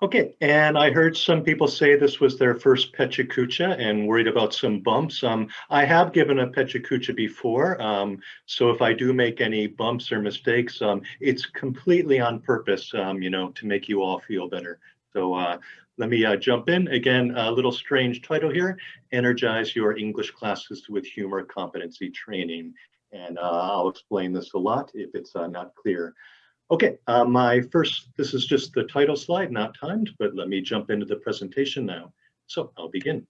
Okay, and I heard some people say this was their first Pecha Kucha and worried about some bumps. I have given a Pecha Kucha before, so if I do make any bumps or mistakes, it's completely on purpose, to make you all feel better. So let me jump in. Again, a little strange title here, Energize Your English Classes with Humor Competency Training. And I'll explain this a lot if it's not clear. Okay, this is just the title slide, not timed, but let me jump into the presentation now. So I'll begin.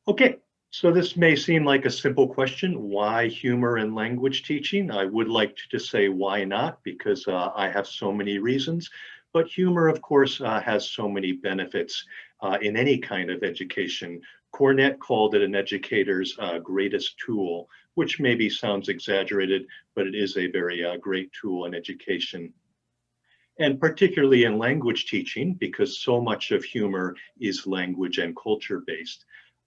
Okay, so this may seem like a simple question, why humor in language teaching? I would like to just say why not, because I have so many reasons, but humor, of course, has so many benefits in any kind of education. Cornett called it an educator's greatest tool, which maybe sounds exaggerated, but it is a very great tool in education. And particularly in language teaching, because so much of humor is language and culture based.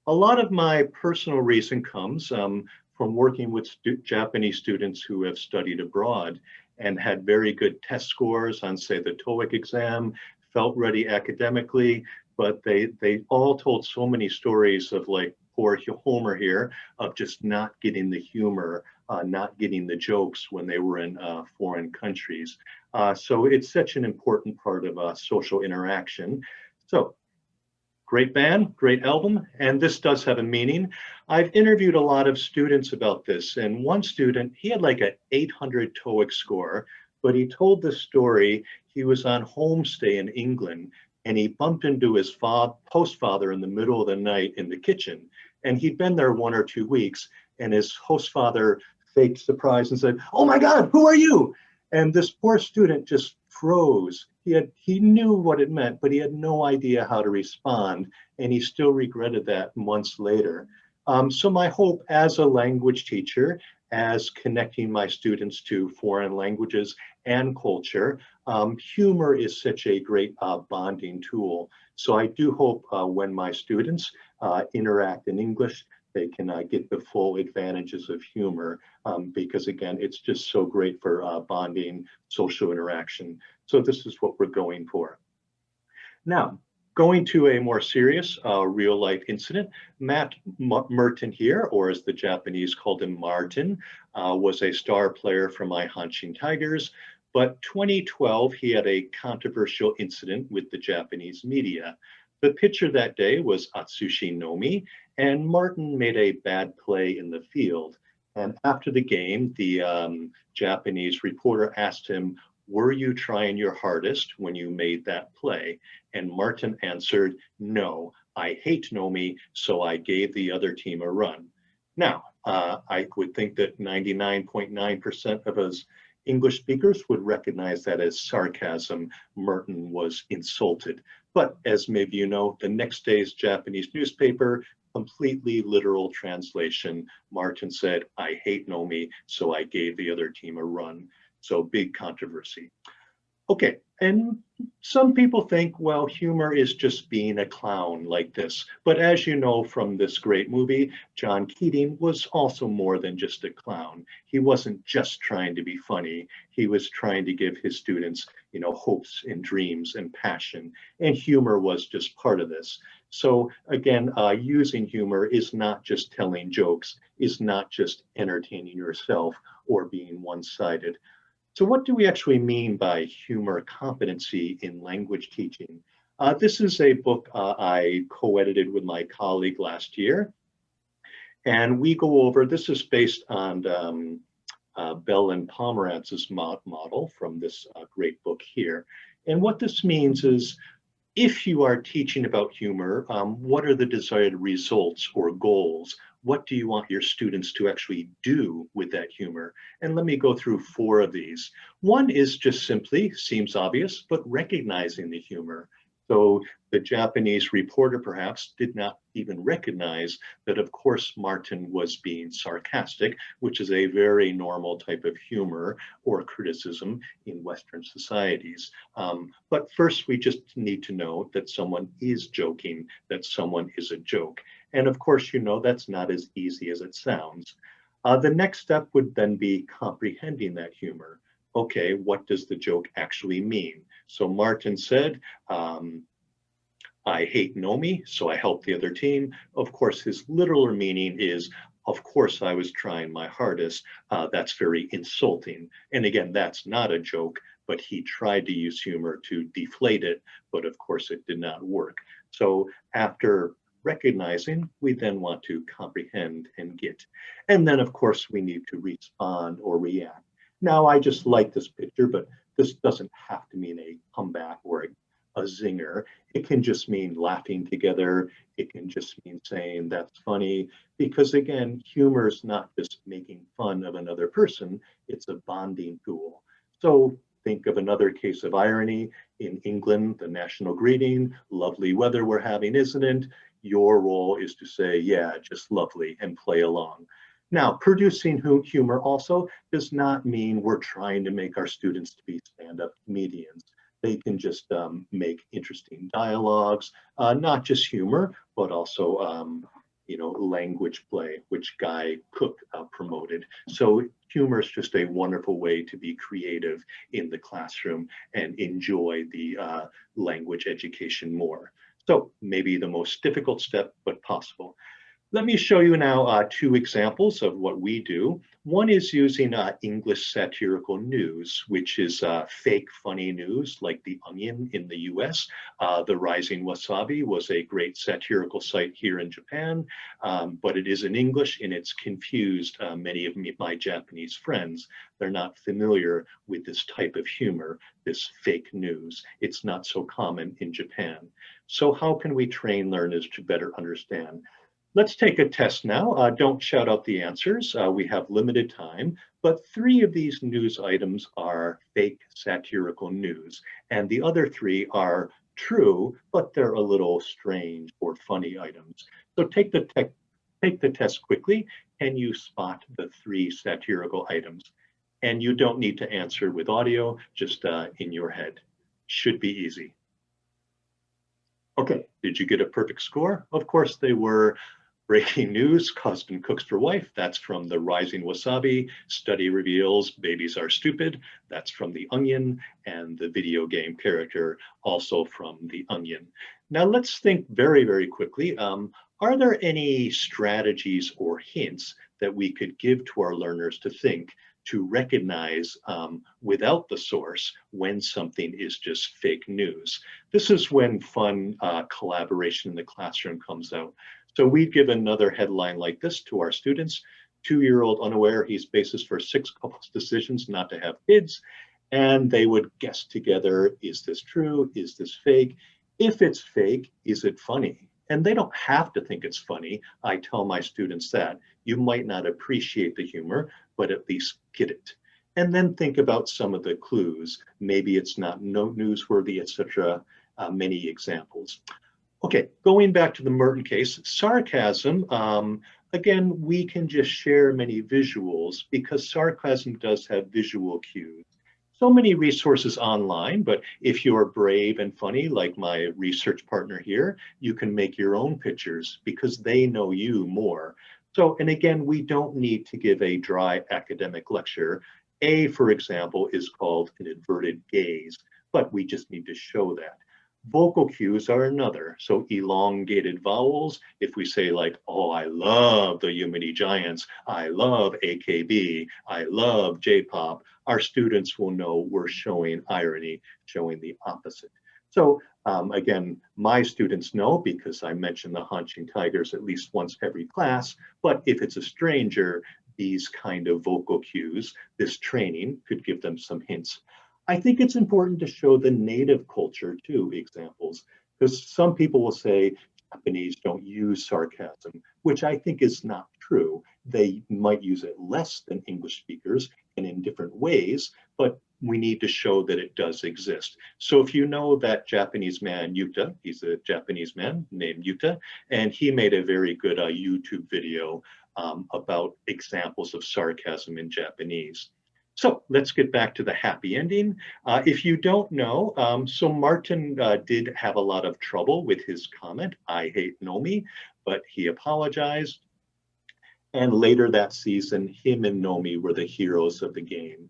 A lot of my personal reason comes from working with Japanese students who have studied abroad and had very good test scores on, say, the TOEIC exam, felt ready academically, but they all told so many stories of like poor Homer here, of just not getting the humor, not getting the jokes when they were in foreign countries. So it's such an important part of social interaction. So great band, great album, and this does have a meaning. I've interviewed a lot of students about this, and one student, he had like an 800 TOEIC score, but he told the story. He was on homestay in England, and he bumped into his host father in the middle of the night in the kitchen. And he'd been there 1 or 2 weeks, and his host father faked surprise and said, "Oh my God, who are you?" And this poor student just froze. He knew what it meant, but he had no idea how to respond, and he still regretted that months later. So my hope as a language teacher, as connecting my students to foreign languages and culture, humor is such a great bonding tool. So I do hope when my students interact in English, they can get the full advantages of humor because again, it's just so great for bonding, social interaction. So this is what we're going for. Now, going to a more serious real life incident, Matt Merton here, or as the Japanese called him, Martin, was a star player for my Hanshin Tigers. But 2012, he had a controversial incident with the Japanese media. The pitcher that day was Atsushi Nomi, and Martin made a bad play in the field. And after the game, the Japanese reporter asked him, "Were you trying your hardest when you made that play?" And Martin answered, "No, I hate Nomi, so I gave the other team a run." Now, I would think that 99.9% of us English speakers would recognize that as sarcasm. Merton was insulted. But as maybe you know, the next day's Japanese newspaper, completely literal translation, Martin said, "I hate Nomi, so I gave the other team a run." So big controversy. Okay, and some people think, well, humor is just being a clown like this. But as you know from this great movie, John Keating was also more than just a clown. He wasn't just trying to be funny. He was trying to give his students, hopes and dreams and passion. And humor was just part of this. So again, using humor is not just telling jokes, is not just entertaining yourself or being one-sided. So what do we actually mean by humor competency in language teaching? This is a book I co-edited with my colleague last year. And we go over, this is based on Bell and Pomerantz's model from this great book here. And what this means is, if you are teaching about humor, what are the desired results or goals? What do you want your students to actually do with that humor? And let me go through 4 of these. One is just simply, seems obvious, but recognizing the humor. So the Japanese reporter perhaps did not even recognize that, of course, Martin was being sarcastic, which is a very normal type of humor or criticism in Western societies. But first, we just need to know that someone is joking, that someone is a joke. And of course, that's not as easy as it sounds. The next step would then be comprehending that humor. okay, what does the joke actually mean? So Martin said, I hate Nomi, so I helped the other team. Of course, his literal meaning is, of course, I was trying my hardest. That's very insulting. And again, that's not a joke, but he tried to use humor to deflate it, but of course it did not work. So after recognizing, we then want to comprehend and get. And then of course we need to respond or react. Now I just like this picture, but this doesn't have to mean a comeback or a zinger. It can just mean laughing together. It can just mean saying that's funny, because again, humor is not just making fun of another person, it's a bonding tool. So think of another case of irony. In England, the national greeting, lovely weather we're having, isn't it? Your role is to say, yeah, just lovely, and play along. Now, producing humor also does not mean we're trying to make our students to be stand-up comedians. They can just make interesting dialogues, not just humor, but also language play, which Guy Cook promoted. So humor is just a wonderful way to be creative in the classroom and enjoy the language education more. So maybe the most difficult step, but possible. Let me show you now two examples of what we do. One is using English satirical news, which is fake funny news like The Onion in the US. The Rising Wasabi was a great satirical site here in Japan, but it is in English and it's confused many of my Japanese friends. They're not familiar with this type of humor, this fake news. It's not so common in Japan. So how can we train learners to better understand? Let's take a test now. Don't shout out the answers. We have limited time, but 3 of these news items are fake satirical news, and the other 3 are true, but they're a little strange or funny items. So take the test quickly. Can you spot the 3 satirical items? And you don't need to answer with audio, just in your head. Should be easy. Okay, did you get a perfect score? Of course they were. Breaking news, husband cooks for wife. That's from The Rising Wasabi. Study reveals babies are stupid. That's from The Onion. And the video game character, also from The Onion. Now let's think very, very quickly. Are there any strategies or hints that we could give to our learners to think, to recognize without the source when something is just fake news? This is when fun collaboration in the classroom comes out. So we give another headline like this to our students. 2-year-old unaware he's basis for 6 couples decisions not to have kids. And they would guess together, is this true? Is this fake? If it's fake, is it funny? And they don't have to think it's funny. I tell my students that. You might not appreciate the humor, but at least get it. And then think about some of the clues. Maybe it's not newsworthy, etc. Many examples. Okay, going back to the Merton case, sarcasm, again, we can just share many visuals because sarcasm does have visual cues. So many resources online, but if you're brave and funny, like my research partner here, you can make your own pictures because they know you more. So, and again, we don't need to give a dry academic lecture. A, for example, is called an inverted gaze, but we just need to show that. Vocal cues are another. So elongated vowels, if we say like, oh, I love the Yuminy Giants, I love AKB, I love J-pop, our students will know we're showing irony, showing the opposite. So again, my students know because I mention the Haunching Tigers at least once every class, but if it's a stranger, these kind of vocal cues, this training could give them some hints. I think it's important to show the native culture too, examples, because some people will say Japanese don't use sarcasm, which I think is not true. They might use it less than English speakers and in different ways, but we need to show that it does exist. So if you know that Japanese man, Yuta, he's a Japanese man named Yuta, and he made a very good YouTube video about examples of sarcasm in Japanese. So let's get back to the happy ending. If you don't know, so Martin did have a lot of trouble with his comment, I hate Nomi, but he apologized. And later that season, him and Nomi were the heroes of the game.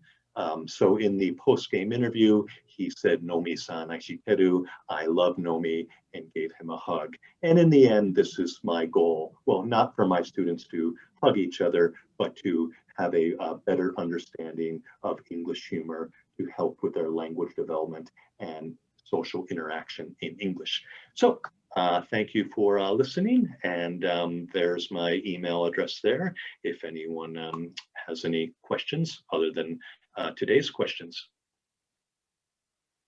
So in the post-game interview, he said, Nomi-san aishiteru, I love Nomi, and gave him a hug. And in the end, this is my goal. Well, not for my students to hug each other, but to have a better understanding of English humor to help with their language development and social interaction in English. So thank you for listening, and there's my email address there if anyone has any questions other than today's questions.